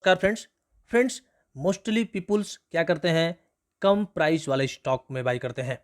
नमस्कार friends mostly people's क्या करते हैं, कम प्राइस वाले स्टॉक में बाई करते हैं।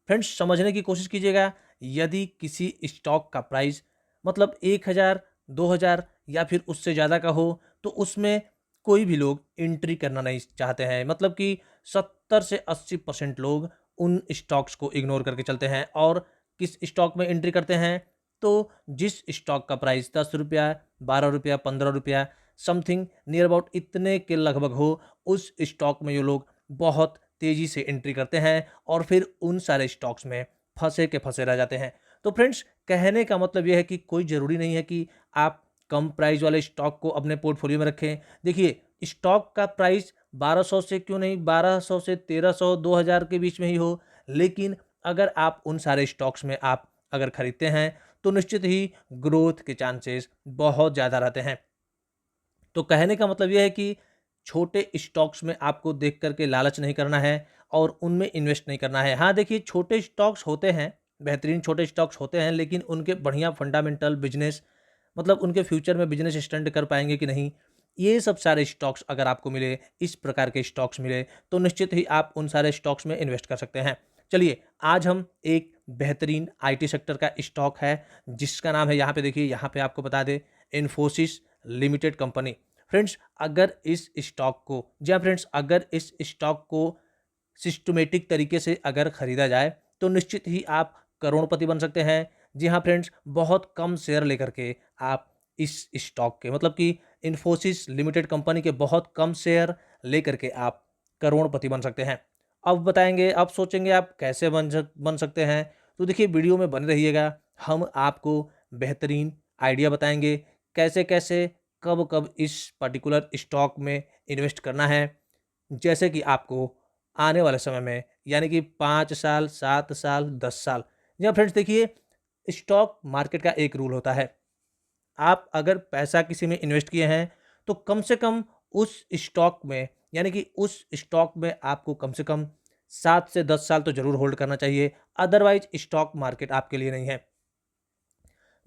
फ्रेंड्स समझने की कोशिश कीजिएगा, यदि किसी स्टॉक का प्राइस मतलब 1000 2000 या फिर उससे ज़्यादा का हो तो उसमें कोई भी लोग एंट्री करना नहीं चाहते हैं। मतलब कि 70 से 80% लोग उन स्टॉक्स को इग्नोर करके चलते हैं और किस स्टॉक में एंट्री करते हैं, तो जिस स्टॉक का प्राइस 10 रुपया 12 रुपया 15 रुपया समथिंग नियर अबाउट इतने के लगभग हो, उस स्टॉक में ये लोग बहुत तेज़ी से एंट्री करते हैं और फिर उन सारे स्टॉक्स में फंसे के फंसे रह जाते हैं। तो फ्रेंड्स कहने का मतलब ये है कि कोई ज़रूरी नहीं है कि आप कम प्राइस वाले स्टॉक को अपने पोर्टफोलियो में रखें। देखिए, स्टॉक का प्राइस 1200 से क्यों नहीं 1200 से 1300 2000 के बीच में ही हो, लेकिन अगर आप उन सारे स्टॉक्स में आप अगर खरीदते हैं तो निश्चित ही ग्रोथ के चांसेस बहुत ज़्यादा रहते हैं। तो कहने का मतलब ये है कि छोटे स्टॉक्स में आपको देख कर के लालच नहीं करना है और उनमें इन्वेस्ट नहीं करना है। हाँ, देखिए छोटे स्टॉक्स होते हैं, बेहतरीन छोटे स्टॉक्स होते हैं, लेकिन उनके बढ़िया फंडामेंटल बिजनेस मतलब उनके फ्यूचर में बिजनेस स्टैंड कर पाएंगे कि नहीं, ये सब सारे स्टॉक्स अगर आपको मिले, इस प्रकार के स्टॉक्स मिले, तो निश्चित ही आप उन सारे स्टॉक्स में इन्वेस्ट कर सकते हैं। चलिए, आज हम एक बेहतरीन आईटी सेक्टर का स्टॉक है जिसका नाम है, यहाँ पे देखिए, यहाँ पे आपको बता दें, इन्फोसिस लिमिटेड कंपनी। फ्रेंड्स अगर इस स्टॉक को जी हाँ फ्रेंड्स, अगर इस स्टॉक को सिस्टमेटिक तरीके से अगर खरीदा जाए तो निश्चित ही आप करोड़पति बन सकते हैं। जी हाँ फ्रेंड्स, बहुत कम शेयर लेकर के आप इस स्टॉक के मतलब कि इन्फोसिस लिमिटेड कंपनी के बहुत कम शेयर लेकर के आप करोड़पति बन सकते हैं। अब बताएंगे, अब सोचेंगे आप कैसे बन सकते हैं, तो देखिए वीडियो में बने रहिएगा। हम आपको बेहतरीन आइडिया बताएंगे कैसे कैसे कब कब इस पर्टिकुलर स्टॉक में इन्वेस्ट करना है, जैसे कि आपको आने वाले समय में यानी कि 5 साल 7 साल 10 साल। या फ्रेंड्स देखिए, स्टॉक मार्केट का एक रूल होता है, आप अगर पैसा किसी में इन्वेस्ट किए हैं तो कम से कम उस स्टॉक में यानी कि उस स्टॉक में आपको कम से कम 7 से 10 साल तो जरूर होल्ड करना चाहिए, अदरवाइज स्टॉक मार्केट आपके लिए नहीं है।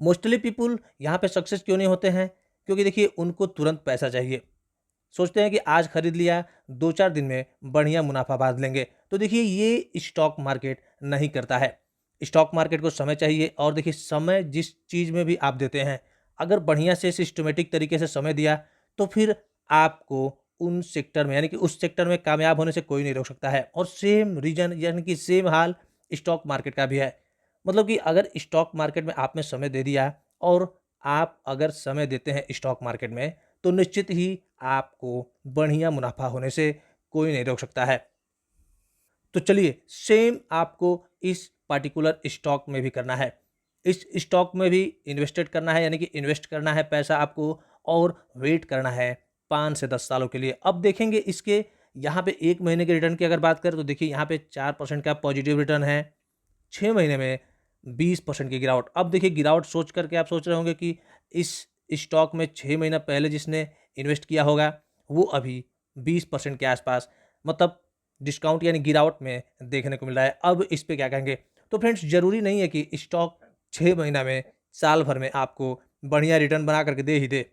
मोस्टली पीपुल यहाँ पे सक्सेस क्यों नहीं होते हैं, क्योंकि देखिए उनको तुरंत पैसा चाहिए। सोचते हैं कि आज खरीद लिया, 2-4 दिन में बढ़िया मुनाफा बांध लेंगे। तो देखिए ये स्टॉक मार्केट नहीं करता है। स्टॉक मार्केट को समय चाहिए और देखिए समय जिस चीज़ में भी आप देते हैं, अगर बढ़िया से सिस्टमैटिक तरीके से समय दिया तो फिर आपको उन सेक्टर में यानी कि उस सेक्टर में कामयाब होने से कोई नहीं रोक सकता है। और सेम रीज़न यानी कि सेम हाल स्टॉक मार्केट का भी है। मतलब कि अगर स्टॉक मार्केट में आपने समय दे दिया और आप अगर समय देते हैं स्टॉक मार्केट में, तो निश्चित ही आपको बढ़िया मुनाफा होने से कोई नहीं रोक सकता है। तो चलिए, सेम आपको इस पर्टिकुलर स्टॉक में भी करना है। इस स्टॉक में भी इन्वेस्टेड करना है यानी कि इन्वेस्ट करना है पैसा आपको और वेट करना है 5 से 10 सालों के लिए। अब देखेंगे इसके यहाँ पे 1 महीने के रिटर्न की अगर बात करें तो देखिए यहाँ पे 4% का पॉजिटिव रिटर्न है, 6 महीने में 20% की गिरावट। अब देखिए गिरावट सोच करके आप सोच रहे होंगे कि इस स्टॉक में 6 महीना पहले जिसने इन्वेस्ट किया होगा, वो अभी 20% के आसपास मतलब डिस्काउंट यानी गिरावट में देखने को मिल रहा है। अब इस पे क्या कहेंगे? तो फ्रेंड्स ज़रूरी नहीं है कि स्टॉक 6 महीना में, साल भर में आपको बढ़िया रिटर्न बना करके दे ही दे।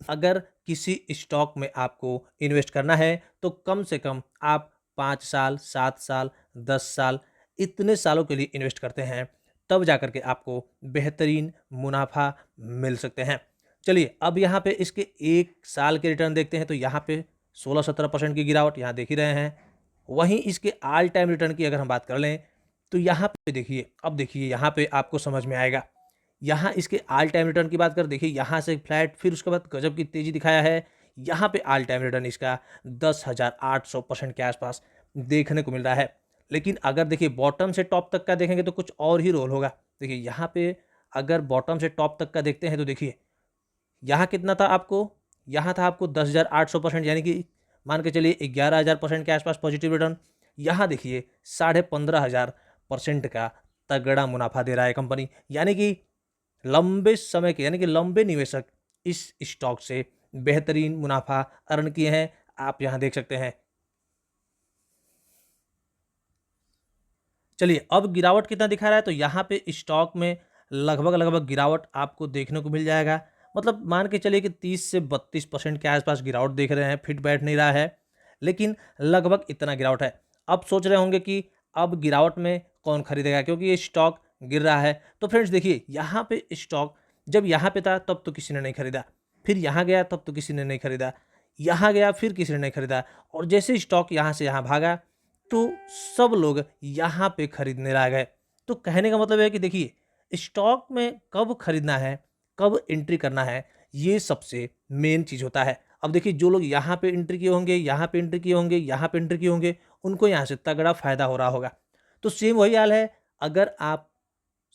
अगर किसी स्टॉक में आपको इन्वेस्ट करना है तो कम से कम आप 5 साल 7 साल 10 साल इतने सालों के लिए इन्वेस्ट करते हैं, तब जा कर के आपको बेहतरीन मुनाफा मिल सकते हैं। चलिए, अब यहाँ पे इसके 1 साल के रिटर्न देखते हैं तो यहाँ पे 16-17% की गिरावट यहाँ देख ही रहे हैं। वहीं इसके ऑल टाइम रिटर्न की अगर हम बात कर लें तो यहाँ पे देखिए, अब देखिए यहाँ पे आपको समझ में आएगा। यहाँ इसके ऑल टाइम रिटर्न की बात करें, देखिए यहाँ से फ्लैट, फिर उसके बाद गजब की तेज़ी दिखाया है। यहाँ पे ऑल टाइम रिटर्न इसका 10,800% के आसपास देखने को मिल रहा है। लेकिन अगर देखिए बॉटम से टॉप तक का देखेंगे तो कुछ और ही रोल होगा। देखिए यहाँ पे अगर बॉटम से टॉप तक का देखते हैं तो देखिए यहाँ कितना था आपको, यहाँ था आपको 10,800% यानी कि मान के चलिए 11,000% के आसपास पॉजिटिव रिटर्न। यहाँ देखिए 15,500% का तगड़ा मुनाफा दे रहा है कंपनी। यानी कि लंबे समय के यानी कि लंबे निवेशक इस स्टॉक से बेहतरीन मुनाफा अर्न किए हैं, आप यहाँ देख सकते हैं। चलिए, अब गिरावट कितना दिखा रहा है तो यहाँ पे स्टॉक में लगभग लगभग गिरावट आपको देखने को मिल जाएगा। मतलब मान के चलिए कि 30 से 32% के आसपास गिरावट देख रहे हैं, फिट बैठ नहीं रहा है, लेकिन लगभग इतना गिरावट है। अब सोच रहे होंगे कि अब गिरावट में कौन खरीदेगा क्योंकि ये स्टॉक गिर रहा है। तो फ्रेंड्स देखिए, यहाँ पे स्टॉक जब यहाँ पे था तब तो किसी ने नहीं खरीदा, फिर यहाँ गया तब तो किसी ने नहीं खरीदा, यहाँ गया फिर किसी ने नहीं खरीदा, और जैसे स्टॉक यहाँ से यहाँ भागा तो सब लोग यहाँ पे खरीदने लग गए। तो कहने का मतलब है कि देखिए, स्टॉक में कब खरीदना है, कब एंट्री करना है, ये सबसे मेन चीज़ होता है। अब देखिए, जो लोग यहाँ पे एंट्री किए होंगे, यहाँ पे एंट्री किए होंगे, यहाँ पे एंट्री किए होंगे, उनको यहाँ से तगड़ा फायदा हो रहा होगा। तो सेम वही हाल है, अगर आप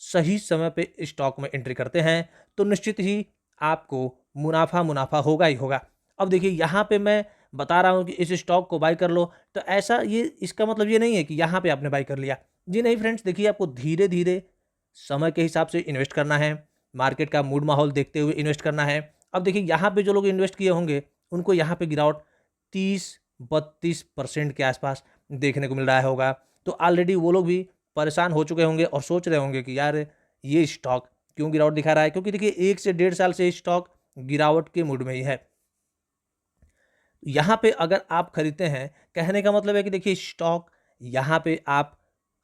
सही समय पे स्टॉक में एंट्री करते हैं तो निश्चित ही आपको मुनाफा मुनाफा होगा ही होगा। अब देखिए, यहाँ पे मैं बता रहा हूँ कि इस स्टॉक को बाय कर लो, तो ऐसा ये इसका मतलब ये नहीं है कि यहाँ पे आपने बाय कर लिया। जी नहीं फ्रेंड्स, देखिए आपको धीरे धीरे समय के हिसाब से इन्वेस्ट करना है, मार्केट का मूड माहौल देखते हुए इन्वेस्ट करना है। अब देखिए, यहाँ पे जो लोग इन्वेस्ट किए होंगे उनको यहाँ पे गिरावट 30-32% के आसपास देखने को मिल रहा होगा। तो ऑलरेडी वो लोग भी परेशान हो चुके होंगे और सोच रहे होंगे कि यार ये स्टॉक क्यों गिरावट दिखा रहा है, क्योंकि देखिए 1 से 1.5 साल से स्टॉक गिरावट के मूड में ही है। यहाँ पे अगर आप खरीदते हैं, कहने का मतलब है कि देखिए स्टॉक यहाँ पे आप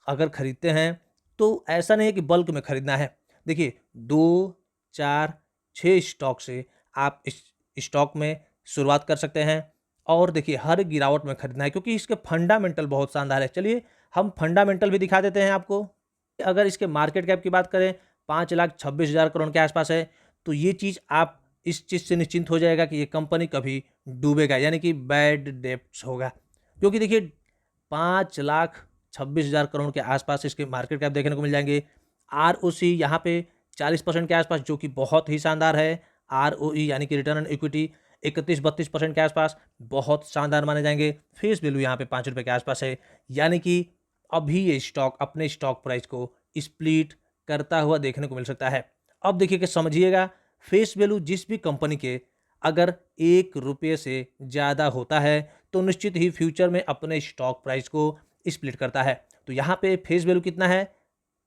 अगर खरीदते हैं तो ऐसा नहीं है कि बल्क में खरीदना है। देखिए 2, 4, 6 स्टॉक से आप इस स्टॉक में शुरुआत कर सकते हैं, और देखिए हर गिरावट में खरीदना है क्योंकि इसके फंडामेंटल बहुत शानदार है। चलिए हम फंडामेंटल भी दिखा देते हैं आपको। अगर इसके मार्केट कैप की बात करें 5,26,000 करोड़ के आसपास है, तो ये चीज़ आप इस चीज़ से निश्चिंत हो जाएगा कि ये कंपनी कभी डूबेगा, यानी कि बैड डेब्ट्स होगा। क्योंकि देखिए 5,26,000 करोड़ के आसपास इसके मार्केट कैप देखने को मिल जाएंगे। आरओसी यहाँ पे 40% के आसपास, जो कि बहुत ही शानदार है। आरओई यानी कि रिटर्न ऑन इक्विटी 31-32% के आसपास बहुत शानदार माने जाएंगे। फेस वैल्यू यहाँ पे ₹5 के आसपास है, यानी कि अभी ये स्टॉक अपने स्टॉक प्राइस को स्प्लिट करता हुआ देखने को मिल सकता है। अब देखिए कि समझिएगा, फेस वैल्यू जिस भी कंपनी के अगर ₹1 से ज़्यादा होता है तो निश्चित ही फ्यूचर में अपने स्टॉक प्राइस को स्प्लिट करता है। तो यहाँ पे फेस वैल्यू कितना है,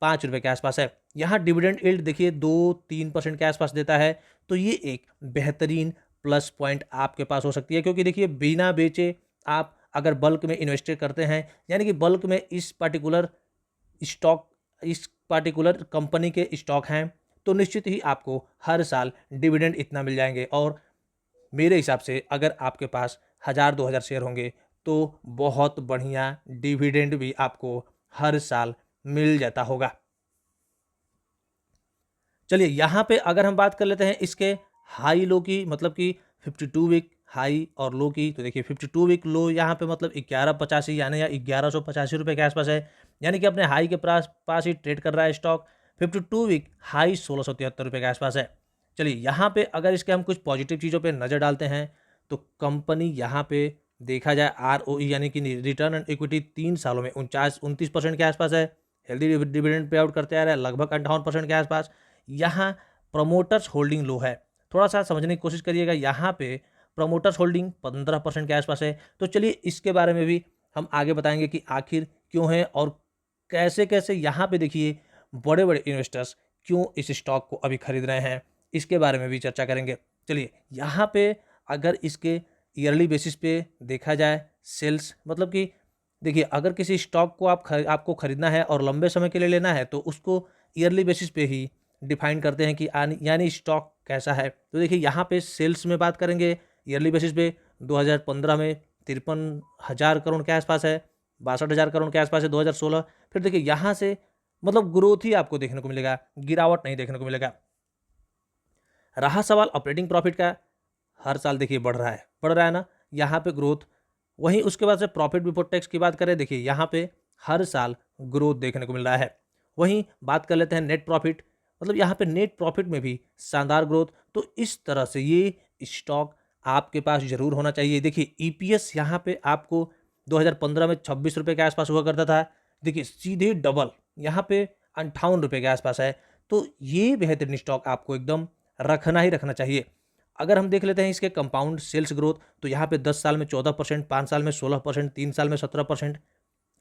₹5 के आसपास है। यहाँ डिविडेंड यील्ड देखिए 2-3% के आसपास देता है। तो ये एक बेहतरीन प्लस पॉइंट आपके पास हो सकती है, क्योंकि देखिए बिना बेचे आप अगर बल्क में इन्वेस्ट करते हैं, यानी कि बल्क में इस पार्टिकुलर कंपनी के स्टॉक हैं, तो निश्चित ही आपको हर साल डिविडेंड इतना मिल जाएंगे। और मेरे हिसाब से अगर आपके पास 1,000-2,000 शेयर होंगे तो बहुत बढ़िया डिविडेंड भी आपको हर साल मिल जाता होगा। चलिए यहाँ पे अगर हम बात कर लेते हैं इसके हाई लो की, मतलब कि 52 वीक हाई और लो की, तो देखिए 52 वीक लो यहाँ पे मतलब 1185 यानी या ₹1185 के आसपास है, यानी कि अपने हाई के पास ही ट्रेड कर रहा है स्टॉक। 52 वीक हाई ₹1673 के आसपास है। चलिए यहाँ पे अगर इसके हम कुछ पॉजिटिव चीज़ों पे नज़र डालते हैं तो कंपनी यहाँ पे देखा जाए आरओई यानी कि रिटर्न ऑन इक्विटी 3 सालों में 29% के आसपास है। हेल्दी डिविडेंड पे आउट करते आ रहा है लगभग 58% के आसपास। यहाँ प्रमोटर्स होल्डिंग लो है, थोड़ा सा समझने की कोशिश करिएगा। यहाँ पे प्रमोटर्स होल्डिंग 15% के आसपास है। तो चलिए इसके बारे में भी हम आगे बताएंगे कि आखिर क्यों है और कैसे कैसे यहाँ पे देखिए बड़े बड़े इन्वेस्टर्स क्यों इस स्टॉक को अभी खरीद रहे हैं, इसके बारे में भी चर्चा करेंगे। चलिए यहाँ पे अगर इसके ईयरली बेसिस पे देखा जाए सेल्स, मतलब कि देखिए अगर किसी स्टॉक को आपको खरीदना है और लंबे समय के लिए लेना है तो उसको ईयरली बेसिस पे ही डिफाइन करते हैं कि यानी स्टॉक कैसा है। तो देखिए यहाँ पे सेल्स में बात करेंगे ईयरली बेसिस पे 2015 में 53,000 करोड़ के आसपास है, 62,000 करोड़ के आसपास है 2016। फिर देखिए यहाँ से मतलब ग्रोथ ही आपको देखने को मिलेगा, गिरावट नहीं देखने को मिलेगा। रहा सवाल ऑपरेटिंग प्रॉफिट का, हर साल देखिए बढ़ रहा है ना यहाँ पे ग्रोथ। वहीं उसके बाद से प्रॉफिट बिफोर टैक्स की बात करें, देखिए यहाँ पे हर साल ग्रोथ देखने को मिल रहा है। वहीं बात कर लेते हैं नेट प्रॉफिट, मतलब यहाँ पे नेट प्रॉफिट में भी शानदार ग्रोथ। तो इस तरह से ये स्टॉक आपके पास जरूर होना चाहिए। देखिए ईपीएस यहाँ पे आपको 2015 में ₹26 के आसपास हुआ करता था, देखिए सीधे डबल यहाँ पे ₹58 के आसपास है। तो ये बेहतरीन स्टॉक आपको एकदम रखना ही रखना चाहिए। अगर हम देख लेते हैं इसके कंपाउंड सेल्स ग्रोथ, तो यहाँ पे 10 साल में 14%, 5 साल में 16%, 3 साल में 17%।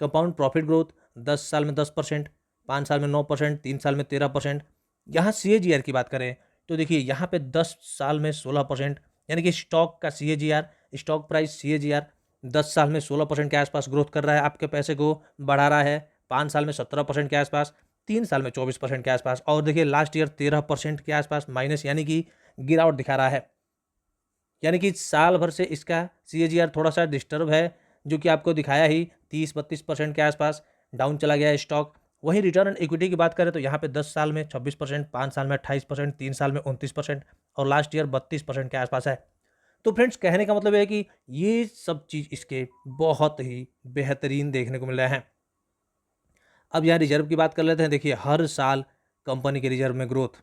कंपाउंड प्रॉफिट ग्रोथ 10 साल में 10%, 5 साल में 9%, 3 साल में 13%। यहाँ CAGR की बात करें तो देखिए यहाँ पे 10 साल में 16%, यानी कि स्टॉक का CAGR, स्टॉक प्राइस CAGR 10 साल में 16% के आसपास ग्रोथ कर रहा है, आपके पैसे को बढ़ा रहा है। 5 साल में 17% के आसपास, 3 साल में 24% के आसपास, और देखिए लास्ट ईयर 13% के आसपास माइनस, यानी कि गिरावट दिखा रहा है। यानी कि साल भर से इसका CAGR थोड़ा सा डिस्टर्ब है, जो कि आपको दिखाया ही 30-32% के आसपास डाउन चला गया है स्टॉक। वहीं रिटर्न ऑन इक्विटी की बात करें तो यहाँ पे 10 साल में 26%, 5 साल में 28%, 3 साल में 29% और लास्ट ईयर 32% के आसपास है। तो फ्रेंड्स, कहने का मतलब है कि ये सब चीज़ इसके बहुत ही बेहतरीन देखने को मिल रहे हैं। अब यहाँ रिजर्व की बात कर लेते हैं। देखिए हर साल कंपनी के रिजर्व में ग्रोथ,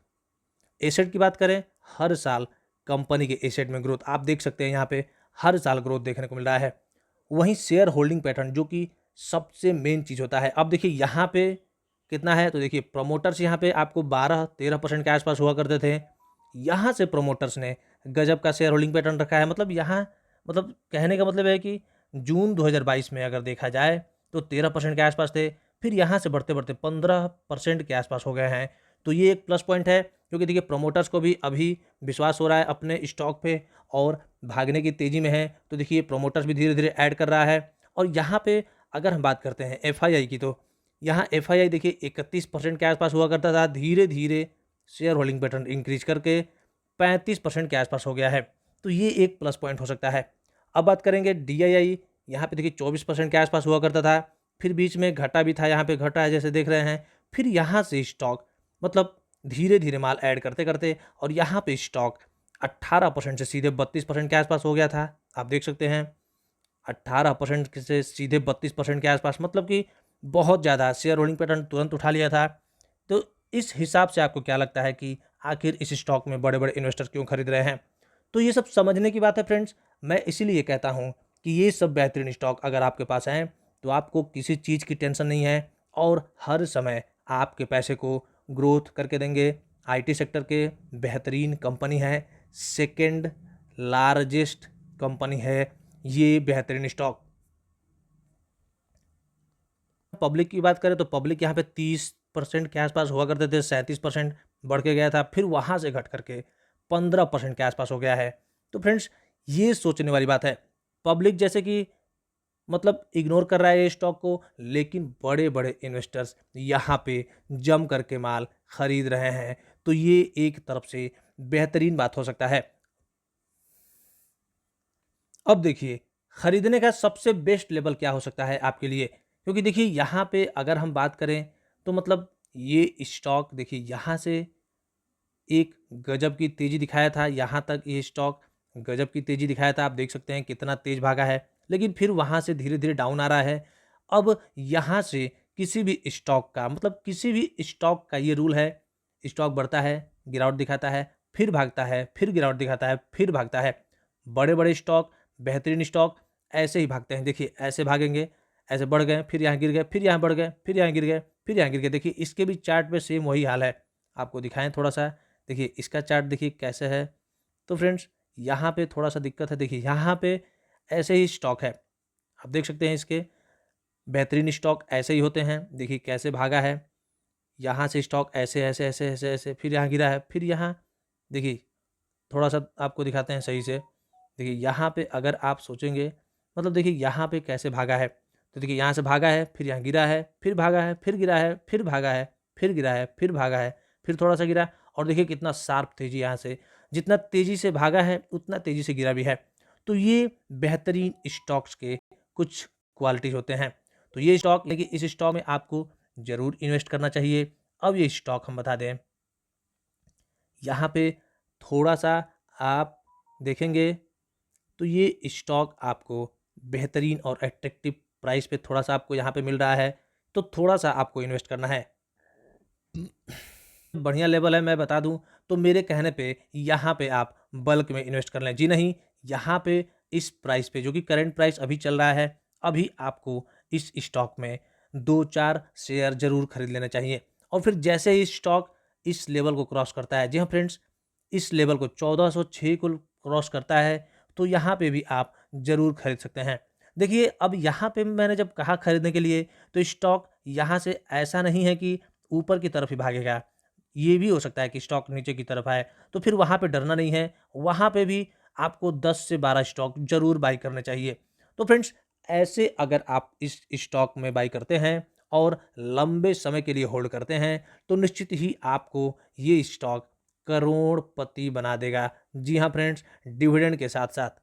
एसेट की बात करें, हर साल कंपनी के एसेट में ग्रोथ आप देख सकते हैं, यहाँ पे हर साल ग्रोथ देखने को मिल रहा है। वहीं शेयर होल्डिंग पैटर्न, जो कि सबसे मेन चीज़ होता है, अब देखिए यहाँ पे कितना है, तो देखिए प्रमोटर्स यहाँ पे आपको 12-13% के आसपास हुआ करते थे। यहाँ से प्रमोटर्स ने गजब का शेयर होल्डिंग पैटर्न रखा है। मतलब यहाँ, मतलब कहने का मतलब है कि जून 2022 में अगर देखा जाए तो 13% के आसपास थे, फिर यहाँ से बढ़ते बढ़ते 15% के आसपास हो गए हैं। तो ये एक प्लस पॉइंट है, क्योंकि देखिए प्रमोटर्स को भी अभी विश्वास हो रहा है अपने स्टॉक पे और भागने की तेज़ी में है। तो देखिए प्रमोटर्स भी धीरे धीरे ऐड कर रहा है। और यहाँ पे अगर हम बात करते हैं FII की, तो यहाँ FII देखिए 31% के आसपास हुआ करता था, धीरे धीरे शेयर होल्डिंग पैटर्न इंक्रीज करके 35% के आसपास हो गया है। तो ये एक प्लस पॉइंट हो सकता है। अब बात करेंगे DII, यहाँ पे देखिए 24% के आसपास हुआ करता था, फिर बीच में घटा भी था, यहाँ पे घटा है जैसे देख रहे हैं। फिर यहाँ से स्टॉक मतलब धीरे धीरे माल ऐड करते करते और यहाँ पे स्टॉक 18% से सीधे 32% के आसपास हो गया था। आप देख सकते हैं 18% से सीधे 32% के आसपास, मतलब कि बहुत ज़्यादा शेयर होल्डिंग पैटर्न तुरंत उठा लिया था। तो इस हिसाब से आपको क्या लगता है कि आखिर इस स्टॉक में बड़े बड़े इन्वेस्टर क्यों खरीद रहे हैं? तो ये सब समझने की बात है फ्रेंड्स। मैं इसीलिए कहता हूँ कि ये सब बेहतरीन स्टॉक अगर आपके पास हैं तो आपको किसी चीज़ की टेंशन नहीं है और हर समय आपके पैसे को ग्रोथ करके देंगे। IT सेक्टर के बेहतरीन कंपनी है, सेकेंड लार्जेस्ट कंपनी है ये बेहतरीन स्टॉक। पब्लिक की बात करें तो पब्लिक यहाँ पे 30% के आसपास हुआ करते थे, 37% बढ़ के गया था, फिर वहाँ से घट करके 15% के आसपास हो गया है। तो फ्रेंड्स, ये सोचने वाली बात है। पब्लिक जैसे कि मतलब इग्नोर कर रहा है ये स्टॉक को, लेकिन बड़े बड़े इन्वेस्टर्स यहाँ पे जम करके माल खरीद रहे हैं। तो ये एक तरफ से बेहतरीन बात हो सकता है। अब देखिए खरीदने का सबसे बेस्ट लेवल क्या हो सकता है आपके लिए, क्योंकि देखिए यहाँ पे अगर हम बात करें तो मतलब ये स्टॉक देखिए यहाँ से एक गजब की तेज़ी दिखाया था, यहाँ तक ये स्टॉक गजब की तेज़ी दिखाया था। आप देख सकते हैं कितना तेज़ भागा है, लेकिन फिर वहाँ से धीरे धीरे डाउन आ रहा है। अब यहाँ से किसी भी स्टॉक का मतलब किसी भी स्टॉक का ये रूल है, स्टॉक बढ़ता है, गिरावट दिखाता है, फिर भागता है, फिर गिरावट दिखाता है, फिर भागता है। बड़े बड़े स्टॉक, बेहतरीन स्टॉक ऐसे ही भागते हैं। देखिए ऐसे भागेंगे, ऐसे बढ़ गए, फिर यहाँ गिर गए, फिर यहाँ बढ़ गए, फिर यहाँ गिर गए, फिर यहाँ गिर गए। देखिए इसके भी चार्ट पे सेम वही हाल है। आपको दिखाएं थोड़ा सा, देखिए इसका चार्ट देखिए कैसे है। तो फ्रेंड्स, यहाँ पे थोड़ा सा दिक्कत है। देखिए यहाँ पे ऐसे ही स्टॉक है, आप देख सकते हैं इसके बेहतरीन स्टॉक ऐसे ही होते हैं। देखिए कैसे भागा है, यहाँ से स्टॉक ऐसे ऐसे ऐसे ऐसे ऐसे, फिर यहाँ गिरा है, फिर यहाँ देखिए थोड़ा सा आपको दिखाते हैं सही से। देखिए यहाँ पे अगर आप सोचेंगे, मतलब देखिए यहाँ पे कैसे भागा है, तो देखिए यहाँ से भागा है, फिर यहाँ गिरा है, फिर भागा है, फिर गिरा है, फिर भागा है, फिर गिरा है, फिर भागा है, फिर थोड़ा सा गिरा, और देखिए कितना शार्प तेज़ी यहाँ से, जितना तेज़ी से भागा है उतना तेज़ी से गिरा भी है। तो ये बेहतरीन स्टॉक्स के कुछ क्वालिटीज़ होते हैं। तो ये स्टॉक, लेकिन इस स्टॉक में आपको ज़रूर इन्वेस्ट करना चाहिए। अब ये स्टॉक हम बता दें, यहाँ पे थोड़ा सा आप देखेंगे तो ये स्टॉक आपको बेहतरीन और एट्रैक्टिव प्राइस पे थोड़ा सा आपको यहाँ पे मिल रहा है, तो थोड़ा सा आपको इन्वेस्ट करना है। बढ़िया लेवल है, मैं बता दूं तो मेरे कहने पे यहाँ पे आप बल्क में इन्वेस्ट कर लें। जी नहीं, यहाँ पे इस प्राइस पे जो कि करंट प्राइस अभी चल रहा है, अभी आपको इस स्टॉक में 2-4 शेयर जरूर खरीद लेना चाहिए। और फिर जैसे ही स्टॉक इस लेवल को क्रॉस करता है, जी हाँ फ्रेंड्स, इस लेवल को 1406 को क्रॉस करता है, तो यहाँ पे भी आप ज़रूर खरीद सकते हैं। देखिए अब यहाँ पे मैंने जब कहा खरीदने के लिए, तो स्टॉक यहाँ से ऐसा नहीं है कि ऊपर की तरफ ही भागेगा। ये भी हो सकता है कि स्टॉक नीचे की तरफ आए, तो फिर वहाँ पे डरना नहीं है, वहाँ पे भी आपको 10 से 12 स्टॉक ज़रूर बाय करने चाहिए। तो फ्रेंड्स, ऐसे अगर आप इस स्टॉक में बाय करते हैं और लंबे समय के लिए होल्ड करते हैं, तो निश्चित ही आपको ये स्टॉक करोड़पति बना देगा। जी हाँ फ्रेंड्स, डिविडेंड के साथ-साथ।